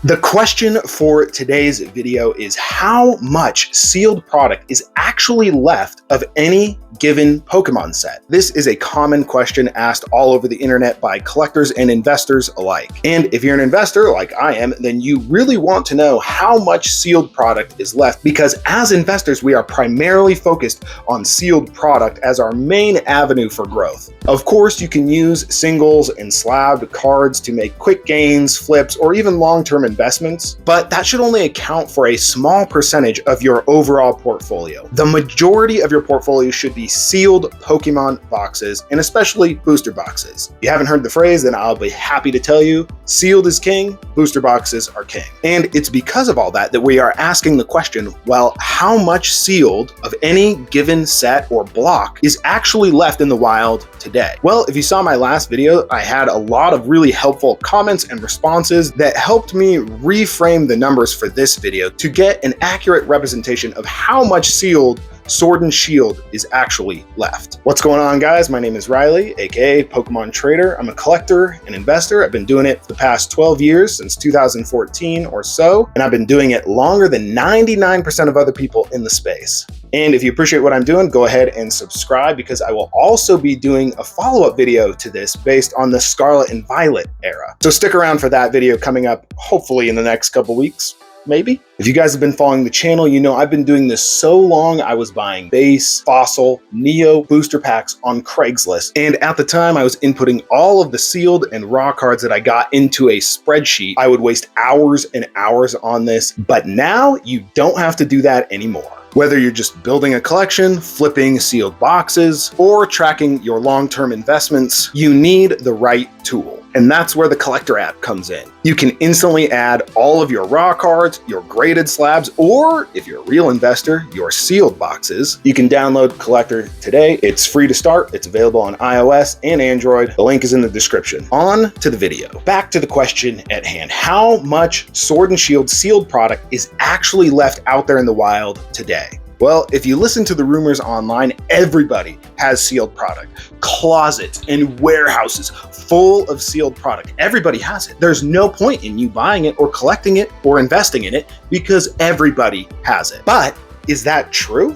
The question for today's video is how much sealed product is actually left of any given Pokemon set? This is a common question asked all over the internet by collectors and investors alike. And if you're an investor like I am, then you really want to know how much sealed product is left, because as investors, we are primarily focused on sealed product as our main avenue for growth. Of course, you can use singles and slabbed cards to make quick gains, flips, or even long-term investments, but that should only account for a small percentage of your overall portfolio. The majority of your portfolio should be sealed Pokemon boxes, and especially booster boxes. If you haven't heard the phrase, then I'll be happy to tell you, sealed is king, booster boxes are king. And it's because of all that that we are asking the question, well, how much sealed of any given set or block is actually left in the wild today? Well, if you saw my last video, I had a lot of really helpful comments and responses that helped me reframe the numbers for this video to get an accurate representation of how much sealed Sword and Shield is actually left. What's going on, guys? My name is Riley, aka Pokemon Trader. I'm a collector and investor. I've been doing it for the past 12 years, since 2014 or so, and I've been doing it longer than 99% of other people in the space. And if you appreciate what I'm doing, go ahead and subscribe, because I will also be doing a follow-up video to this based on the Scarlet and Violet era. So stick around for that video coming up, hopefully in the next couple weeks. Maybe. If you guys have been following the channel, you know I've been doing this so long. I was buying base, fossil, neo booster packs on Craigslist. And at the time I was inputting all of the sealed and raw cards that I got into a spreadsheet. I would waste hours and hours on this, but now you don't have to do that anymore. Whether you're just building a collection, flipping sealed boxes, or tracking your long-term investments, you need the right tool. And that's where the Collector app comes in. You can instantly add all of your raw cards, your graded slabs, or if you're a real investor, your sealed boxes. You can download Collector today. It's free to start. It's available on iOS and Android. The link is in the description. On to the video. Back to the question at hand. How much Sword and Shield sealed product is actually left out there in the wild today? Well, if you listen to the rumors online, everybody has sealed product. Closets and warehouses full of sealed product. Everybody has it. There's no point in you buying it or collecting it or investing in it, because everybody has it. But is that true?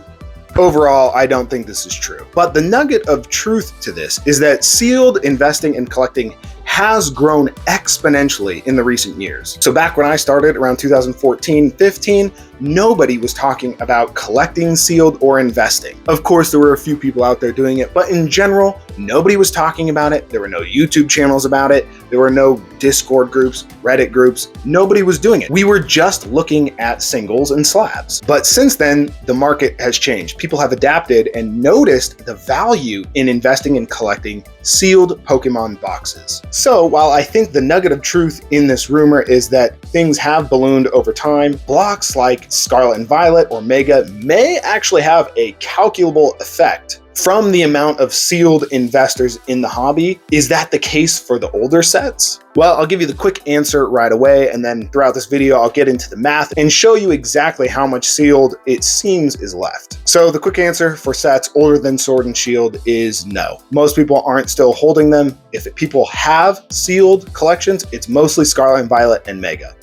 Overall, I don't think this is true. But the nugget of truth to this is that sealed investing and collecting has grown exponentially in the recent years. So back when I started around 2014-15, nobody was talking about collecting sealed or investing. Of course, there were a few people out there doing it, but in general, nobody was talking about it. There were no YouTube channels about it. There were no Discord groups, Reddit groups. Nobody was doing it. We were just looking at singles and slabs. But since then, the market has changed. People have adapted and noticed the value in investing and collecting sealed Pokemon boxes. So while I think the nugget of truth in this rumor is that things have ballooned over time, blocks like Scarlet and Violet or Mega may actually have a calculable effect from the amount of sealed investors in the hobby. Is that the case for the older sets? Well, I'll give you the quick answer right away, and then throughout this video, I'll get into the math and show you exactly how much sealed it seems is left. So the quick answer for sets older than Sword and Shield is no. Most people aren't still holding them. If people have sealed collections, it's mostly Scarlet and Violet and Mega.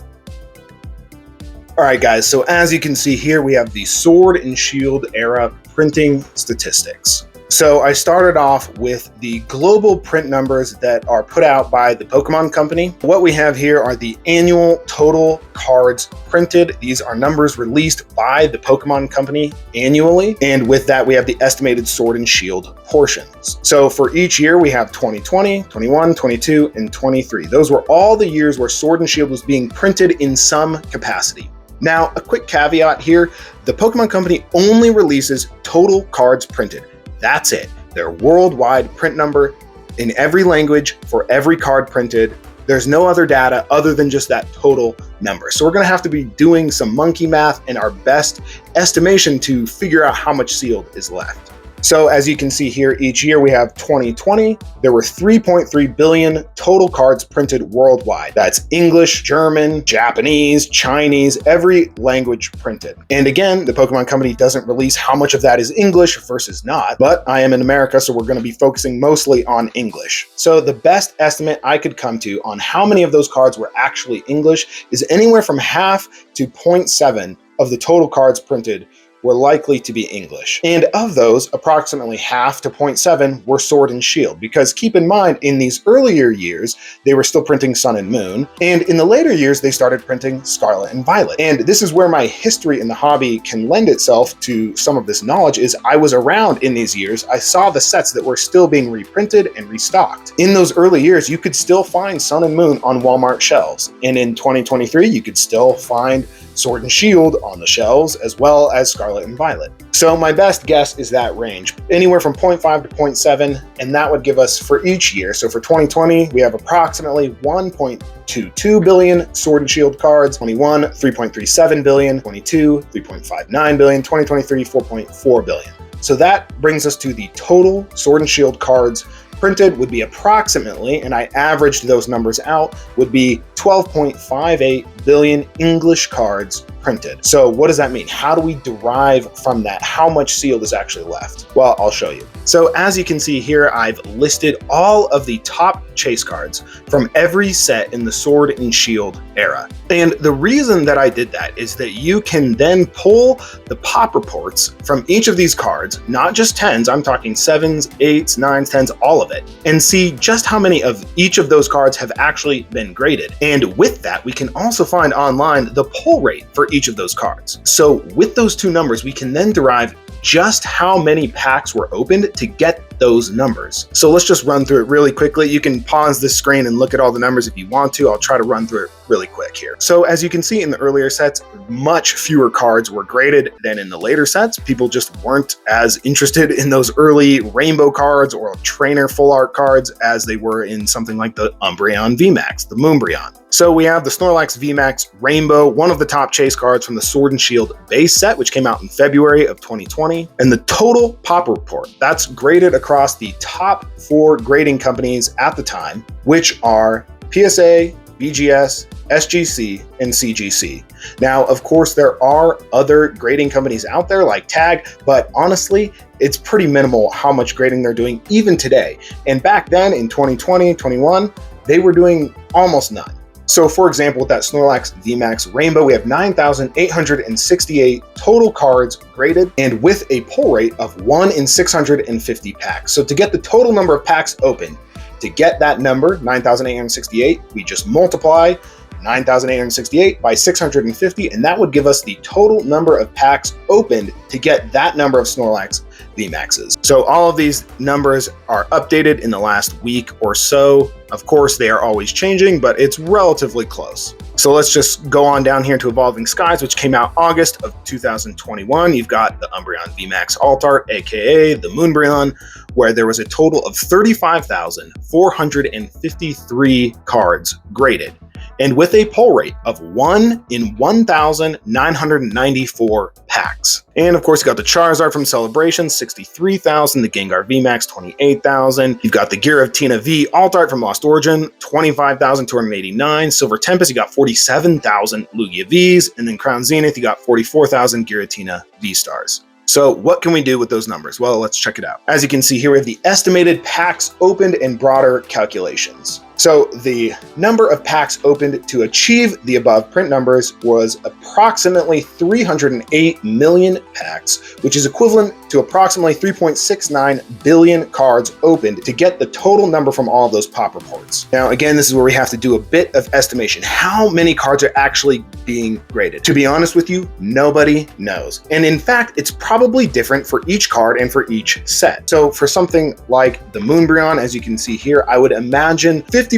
All right, guys, so as you can see here, we have the Sword and Shield era printing statistics. So I started off with the global print numbers that are put out by the Pokemon Company. What we have here are the annual total cards printed. These are numbers released by the Pokemon Company annually. And with that, we have the estimated Sword and Shield portions. So for each year, we have 2020, 21, 22, and 23. Those were all the years where Sword and Shield was being printed in some capacity. Now, a quick caveat here, the Pokemon Company only releases total cards printed. That's it. Their worldwide print number in every language for every card printed. There's no other data other than just that total number. So we're gonna have to be doing some monkey math and our best estimation to figure out how much sealed is left. So as you can see here, each year we have 2020, there were 3.3 billion total cards printed worldwide. That's English, German, Japanese, Chinese, every language printed. And again, the Pokemon Company doesn't release how much of that is English versus not, but I am in America, so we're going to be focusing mostly on English. So the best estimate I could come to on how many of those cards were actually English is anywhere from half to 0.7 of the total cards printed were likely to be English. And of those, approximately half to 0.7 were Sword and Shield, because keep in mind, in these earlier years, they were still printing Sun and Moon, and in the later years, they started printing Scarlet and Violet. And this is where my history in the hobby can lend itself to some of this knowledge, is I was around in these years, I saw the sets that were still being reprinted and restocked. In those early years, you could still find Sun and Moon on Walmart shelves, and in 2023, you could still find Sword and Shield on the shelves, as well as Scarlet and Violet. So my best guess is that range, anywhere from 0.5 to 0.7, and that would give us for each year. So for 2020, we have approximately 1.22 billion Sword and Shield cards, 21, 3.37 billion, 22, 3.59 billion, 2023, 4.4 billion. So that brings us to the total Sword and Shield cards printed would be approximately, and I averaged those numbers out, would be 12.58 billion English cards printed. So what does that mean? How do we derive from that? How much sealed is actually left? Well, I'll show you. So as you can see here, I've listed all of the top chase cards from every set in the Sword and Shield era. And the reason that I did that is that you can then pull the pop reports from each of these cards, not just 10s, I'm talking 7s, 8s, 9s, 10s, all of it, and see just how many of each of those cards have actually been graded. And with that, we can also find online the pull rate for each of those cards. So with those two numbers, we can then derive just how many packs were opened to get those numbers. So let's just run through it really quickly. You can pause this screen and look at all the numbers if you want to. I'll try to run through it really quick here. So as you can see in the earlier sets, much fewer cards were graded than in the later sets. People just weren't as interested in those early rainbow cards or trainer full art cards as they were in something like the Umbreon VMAX, the Moonbreon. So we have the Snorlax VMAX Rainbow, one of the top chase cards from the Sword and Shield base set, which came out in February of 2020. And the total pop report, that's graded across the top 4 grading companies at the time, which are PSA, BGS, SGC, and CGC. Now, of course, there are other grading companies out there like Tag, but honestly, it's pretty minimal how much grading they're doing even today. And back then in 2020, 21, they were doing almost none. So for example, with that Snorlax VMAX Rainbow, we have 9,868 total cards graded and with a pull rate of 1 in 650 packs. So to get the total number of packs open, to get that number, 9,868, we just multiply 9,868 by 650, and that would give us the total number of packs opened to get that number of Snorlax VMAXs. So all of these numbers are updated in the last week or so. Of course, they are always changing, but it's relatively close. So let's just go on down here to Evolving Skies, which came out August of 2021. You've got the Umbreon VMAX Alt Art, aka the Moonbreon, where there was a total of 35,453 cards graded, and with a pull rate of 1 in 1,994 packs. And of course, you got the Charizard from Celebration, 63,000, the Gengar VMAX, 28,000. You've got the Giratina V Alt Art from Lost Origin, 25,289. Silver Tempest, you got 47,000 Lugia Vs, and then Crown Zenith, you got 44,000 Giratina V-Stars. So what can we do with those numbers? Well, let's check it out. As you can see here, we have the estimated packs opened and broader calculations. So the number of packs opened to achieve the above print numbers was approximately 308 million packs, which is equivalent to approximately 3.69 billion cards opened to get the total number from all of those pop reports. Now, again, this is where we have to do a bit of estimation. How many cards are actually being graded? To be honest with you, nobody knows. And in fact, it's probably different for each card and for each set. So for something like the Moonbreon, as you can see here, I would imagine 50%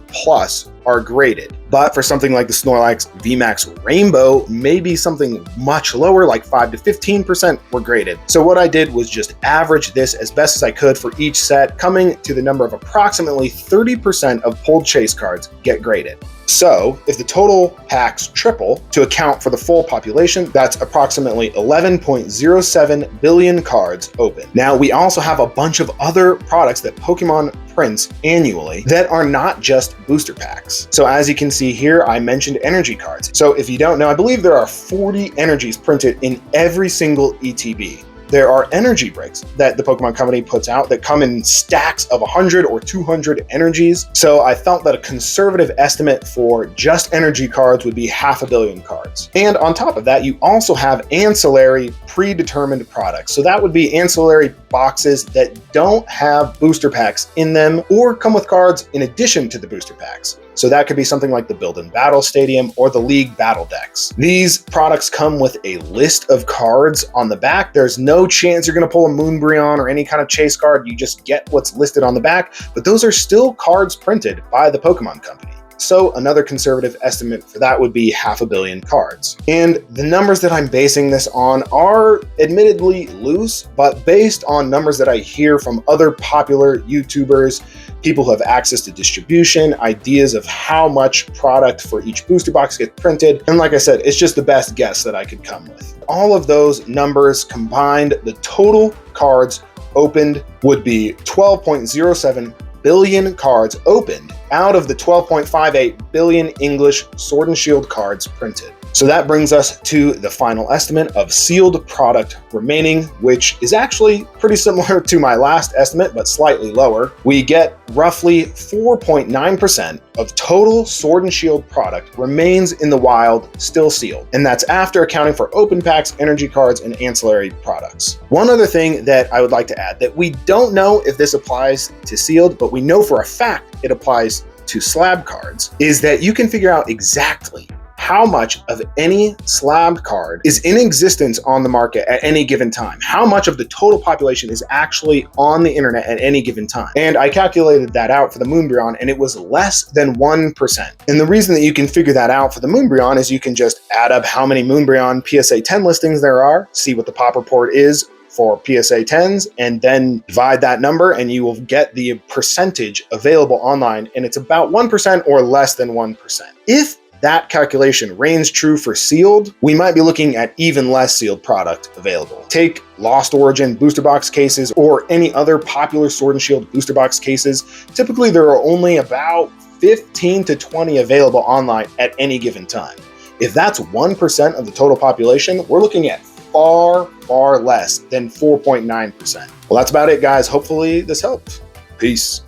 plus are graded. But for something like the Snorlax VMAX Rainbow, maybe something much lower, like 5 to 15% were graded. So what I did was just average this as best as I could for each set, coming to the number of approximately 30% of pulled chase cards get graded. So if the total packs triple to account for the full population, that's approximately 11.07 billion cards open. Now, we also have a bunch of other products that Pokemon prints annually that are not just booster packs. So as you can see here, I mentioned energy cards. So if you don't know, I believe there are 40 energies printed in every single ETB. There are energy bricks that the Pokemon Company puts out that come in stacks of 100 or 200 energies. So I felt that a conservative estimate for just energy cards would be 500 million cards. And on top of that, you also have ancillary predetermined products. So that would be ancillary boxes that don't have booster packs in them or come with cards in addition to the booster packs. So that could be something like the Build and Battle Stadium or the League Battle Decks. These products come with a list of cards on the back. There's no chance you're going to pull a Moonbreon or any kind of chase card. You just get what's listed on the back, but those are still cards printed by the Pokemon Company. So another conservative estimate for that would be 500 million cards. And the numbers that I'm basing this on are admittedly loose, but based on numbers that I hear from other popular YouTubers, people who have access to distribution, ideas of how much product for each booster box gets printed. And like I said, it's just the best guess that I could come with. All of those numbers combined, the total cards opened would be 12.07 billion cards opened out of the 12.58 billion English Sword and Shield cards printed. So that brings us to the final estimate of sealed product remaining, which is actually pretty similar to my last estimate, but slightly lower. We get roughly 4.9% of total Sword and Shield product remains in the wild, still sealed. And that's after accounting for open packs, energy cards, and ancillary products. One other thing that I would like to add that we don't know if this applies to sealed, but we know for a fact it applies to slab cards, is that you can figure out exactly how much of any slabbed card is in existence on the market at any given time. How much of the total population is actually on the internet at any given time. And I calculated that out for the Moonbreon, and it was less than 1%. And the reason that you can figure that out for the Moonbreon is you can just add up how many Moonbreon PSA 10 listings there are, see what the pop report is for PSA 10s, and then divide that number and you will get the percentage available online, and it's about 1% or less than 1%. If that calculation reigns true for sealed, we might be looking at even less sealed product available. Take Lost Origin booster box cases or any other popular Sword and Shield booster box cases. Typically, there are only about 15 to 20 available online at any given time. If that's 1% of the total population, we're looking at far, far less than 4.9%. Well, that's about it, guys. Hopefully this helped. Peace.